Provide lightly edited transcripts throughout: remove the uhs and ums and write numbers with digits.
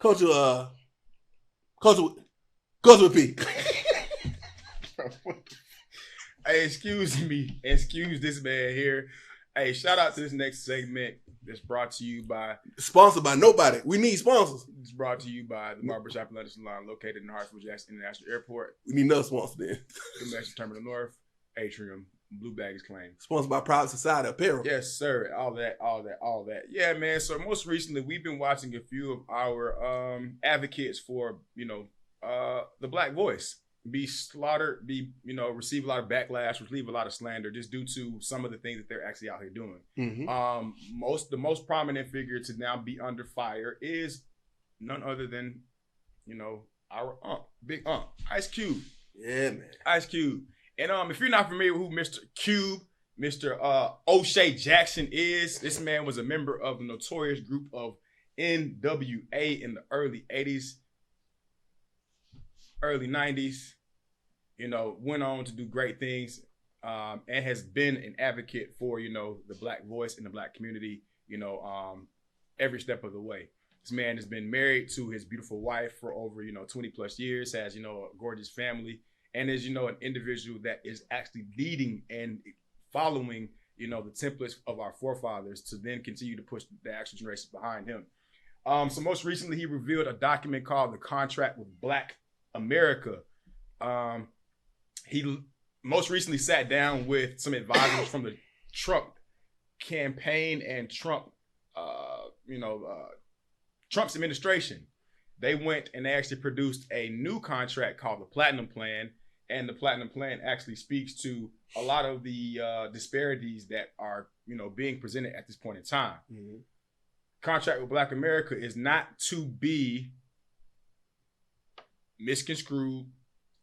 Culture with P. Hey, excuse me. Excuse this man here. Hey, shout out to this next segment that's brought to you by... Sponsored by nobody. We need sponsors. It's brought to you by the Barbershop and Leather Salon located in Hartsfield-Jackson International Airport. We need another sponsor then. Domestic Terminal North, Atrium, Blue Baggage Claim. Sponsored by Private Society Apparel. Yes, sir. All that. Yeah, man. So most recently, we've been watching a few of our advocates for, the Black voice be slaughtered, receive a lot of backlash, receive a lot of slander just due to some of the things that they're actually out here doing. Mm-hmm. The most prominent figure to now be under fire is none other than, our Big Ice Cube. Yeah, man. Ice Cube. And if you're not familiar with who Mr. Cube, Mr. O'Shea Jackson is, this man was a member of the notorious group of NWA in the early 80s. Early 90s, went on to do great things and has been an advocate for, the Black voice in the Black community, every step of the way. This man has been married to his beautiful wife for over, 20 plus years, has, a gorgeous family, and is, an individual that is actually leading and following, the templates of our forefathers to then continue to push the actual generations behind him. So most recently, he revealed a document called The Contract with Black America. He most recently sat down with some advisors from the Trump campaign and Trump's administration. They went and they actually produced a new contract called the Platinum Plan, and the Platinum Plan actually speaks to a lot of the disparities that are being presented at this point in time. Mm-hmm. Contract with Black America is not to be misconstrued,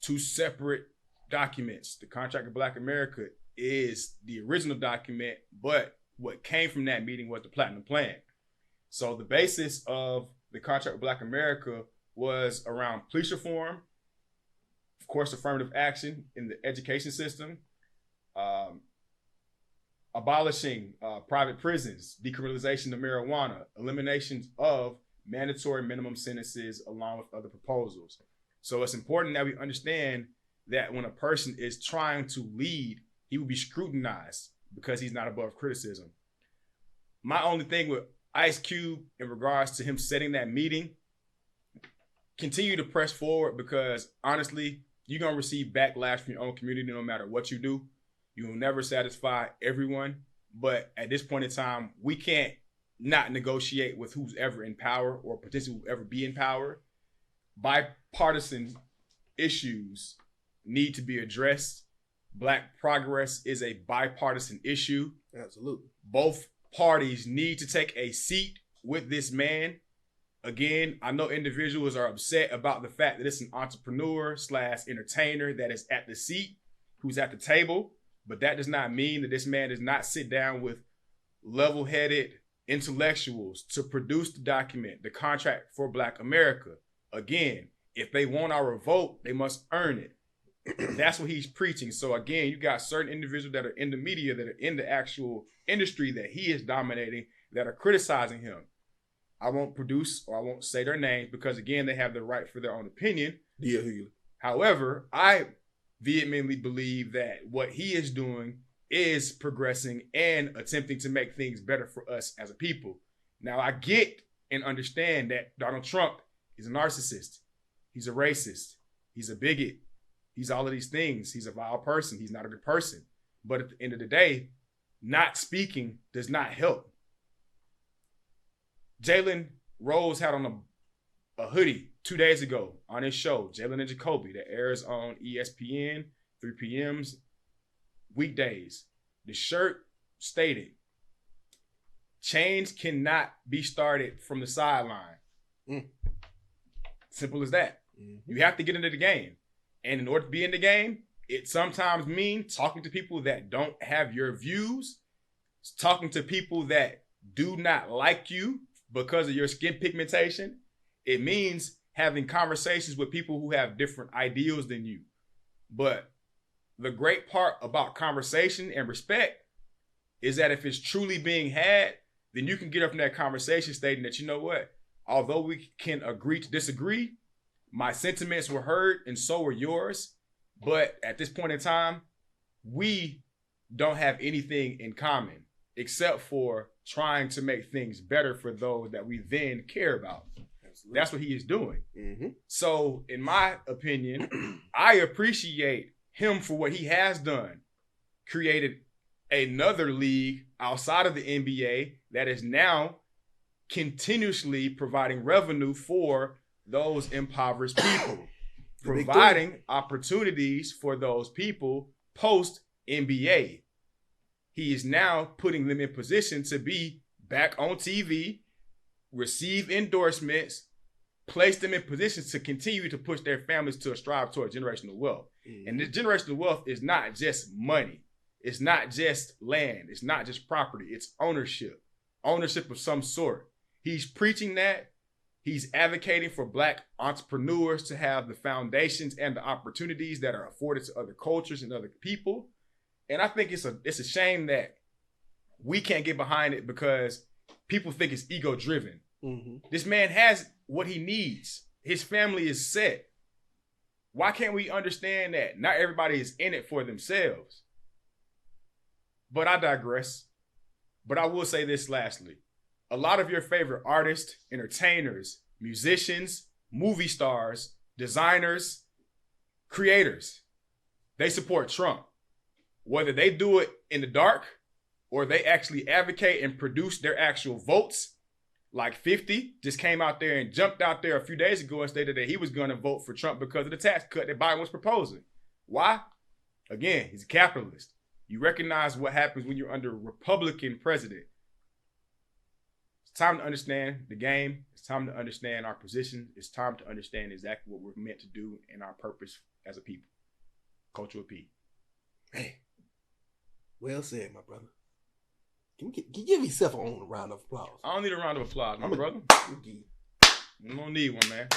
two separate documents. The Contract of Black America is the original document, but what came from that meeting was the Platinum Plan. So the basis of the Contract of Black America was around police reform, of course, affirmative action in the education system, abolishing private prisons, decriminalization of marijuana, elimination of mandatory minimum sentences, along with other proposals. So it's important that we understand that when a person is trying to lead, he will be scrutinized because he's not above criticism. My only thing with Ice Cube in regards to him setting that meeting, continue to press forward, because honestly, you're going to receive backlash from your own community no matter what you do. You will never satisfy everyone. But at this point in time, we can't not negotiate with who's ever in power or potentially will ever be in power. Bipartisan issues need to be addressed. Black progress is a bipartisan issue. Absolutely. Both parties need to take a seat with this man. Again, I know individuals are upset about the fact that it's an entrepreneur / entertainer that is at the seat, who's at the table, but that does not mean that this man does not sit down with level-headed intellectuals to produce the document, the Contract for Black America. Again, if they want our vote, they must earn it. That's what he's preaching. So again, you got certain individuals that are in the media, that are in the actual industry that he is dominating, that are criticizing him. I won't produce or I won't say their names because, again, they have the right for their own opinion. Yeah. However, I vehemently believe that what he is doing is progressing and attempting to make things better for us as a people. Now, I get and understand that Donald Trump is a narcissist. He's a racist. He's a bigot. He's all of these things. He's a vile person. He's not a good person. But at the end of the day, not speaking does not help. Jalen Rose had on a hoodie 2 days ago on his show, Jalen and Jacoby, that airs on ESPN, 3 p.m.s, weekdays. The shirt stated, change cannot be started from the sideline. Simple as that. Mm-hmm. You have to get into the game. And in order to be in the game, it sometimes means talking to people that don't have your views, talking to people that do not like you because of your skin pigmentation. It means having conversations with people who have different ideals than you. But the great part about conversation and respect is that if it's truly being had, then you can get up from that conversation stating that, you know what, although we can agree to disagree, my sentiments were heard and so were yours. But at this point in time, we don't have anything in common except for trying to make things better for those that we then care about. Absolutely. That's what he is doing. Mm-hmm. So in my opinion, I appreciate him for what he has done. Created another league outside of the NBA that is now continuously providing revenue for those impoverished people, providing opportunities for those people post NBA. He is now putting them in position to be back on TV, receive endorsements, place them in positions to continue to push their families to strive toward generational wealth. Mm-hmm. And this generational wealth is not just money. It's not just land. It's not just property. It's ownership of some sort. He's preaching that. He's advocating for Black entrepreneurs to have the foundations and the opportunities that are afforded to other cultures and other people. And I think it's a shame that we can't get behind it because people think it's ego driven. Mm-hmm. This man has what he needs. His family is set. Why can't we understand that not everybody is in it for themselves? But I digress. But I will say this lastly. A lot of your favorite artists, entertainers, musicians, movie stars, designers, creators, they support Trump. Whether they do it in the dark or they actually advocate and produce their actual votes, like 50 just came out there and jumped out there a few days ago and stated that he was going to vote for Trump because of the tax cut that Biden was proposing. Why? Again, he's a capitalist. You recognize what happens when you're under a Republican president. It's time to understand the game. It's time to understand our position. It's time to understand exactly what we're meant to do and our purpose as a people. Cultural P. Hey, well said, my brother. Can you give yourself a round of applause? I don't need a round of applause, my brother. You don't need one, man.